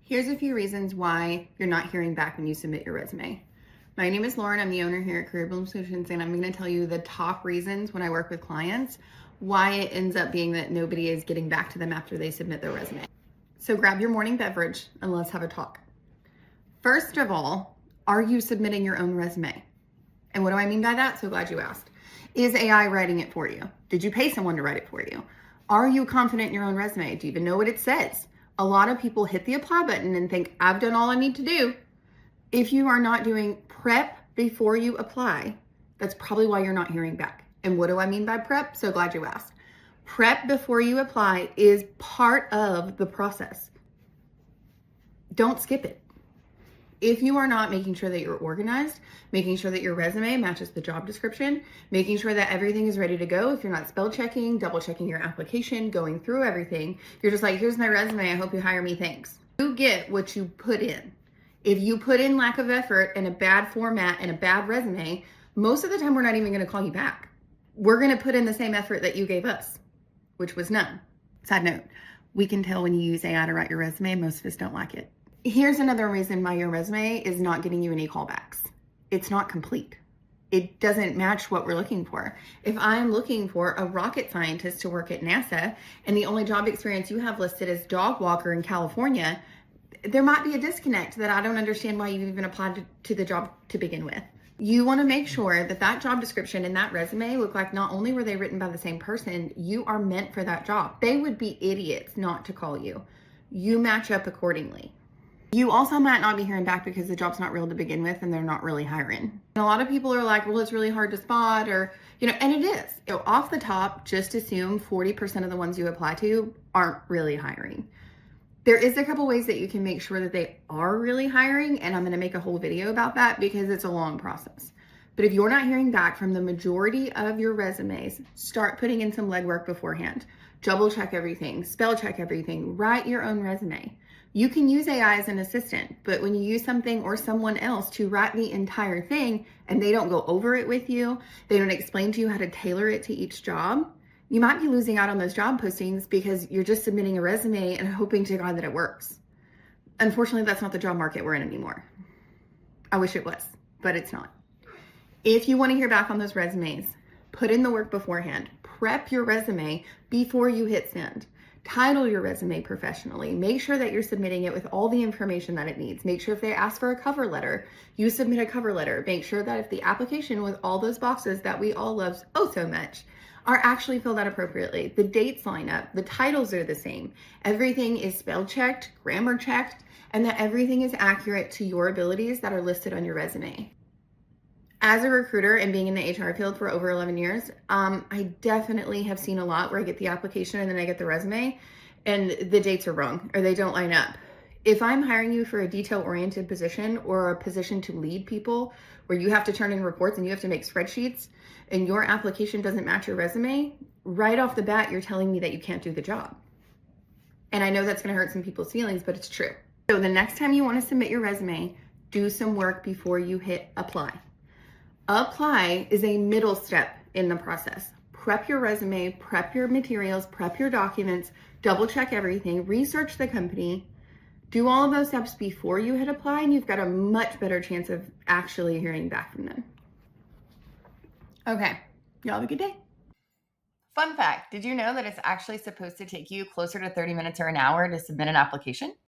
Here's a few reasons why you're not hearing back when you submit your resume. My name is Lauren. I'm the owner here at Career Building Solutions, and I'm going to tell you the top reasons when I work with clients why it ends up being that nobody is getting back to them after they submit their resume. So grab your morning beverage and let's have a talk. First of all, are you submitting your own resume? And what do I mean by that? So glad you asked. Is AI writing it for you? Did you pay someone to write it for you? Are you confident in your own resume? Do you even know what it says? A lot of people hit the apply button and think, I've done all I need to do. If you are not doing prep before you apply, that's probably why you're not hearing back. And what do I mean by prep? So glad you asked. Prep before you apply is part of the process. Don't skip it. If you are not making sure that you're organized, making sure that your resume matches the job description, making sure that everything is ready to go, if you're not spell checking, double checking your application, going through everything, you're just like, here's my resume, I hope you hire me, thanks. You get what you put in. If you put in lack of effort and a bad format and a bad resume, most of the time we're not even gonna call you back. We're gonna put in the same effort that you gave us, which was none. Side note, we can tell when you use AI to write your resume, most of us don't like it. Here's another reason why your resume is not getting you any callbacks. It's not complete. It doesn't match what we're looking for. If I'm looking for a rocket scientist to work at NASA and the only job experience you have listed is dog walker in California, there might be a disconnect that I don't understand why you even applied to the job to begin with. You want to make sure that that job description and that resume look like not only were they written by the same person, you are meant for that job. They would be idiots not to call you. You match up accordingly. You also might not be hearing back because the job's not real to begin with and they're not really hiring. And a lot of people are like, well, it's really hard to spot, or, and it is. Off the top, just assume 40% of the ones you apply to aren't really hiring. There is a couple ways that you can make sure that they are really hiring, and I'm going to make a whole video about that because it's a long process. But if you're not hearing back from the majority of your resumes, start putting in some legwork beforehand. Double check everything, spell check everything, write your own resume. You can use AI as an assistant, but when you use something or someone else to write the entire thing and they don't go over it with you, they don't explain to you how to tailor it to each job, you might be losing out on those job postings because you're just submitting a resume and hoping to God that it works. Unfortunately, that's not the job market we're in anymore. I wish it was, but it's not. If you want to hear back on those resumes, put in the work beforehand. Prep your resume before you hit send. Title your resume professionally. Make sure that you're submitting it with all the information that it needs. Make sure if they ask for a cover letter, you submit a cover letter. Make sure that if the application with all those boxes that we all love oh so much are actually filled out appropriately. The dates line up, the titles are the same. Everything is spell checked, grammar checked, and that everything is accurate to your abilities that are listed on your resume. As a recruiter and being in the HR field for over 11 years, I definitely have seen a lot where I get the application and then I get the resume and the dates are wrong or they don't line up. If I'm hiring you for a detail-oriented position or a position to lead people where you have to turn in reports and you have to make spreadsheets and your application doesn't match your resume, right off the bat, you're telling me that you can't do the job. And I know that's gonna hurt some people's feelings, but it's true. So the next time you wanna submit your resume, do some work before you hit apply. Apply is a middle step in the process. Prep your resume, prep your materials, prep your documents, double check everything, research the company, do all of those steps before you hit apply, and you've got a much better chance of actually hearing back from them. Okay, y'all have a good day. Fun fact, did you know that it's actually supposed to take you closer to 30 minutes or an hour to submit an application?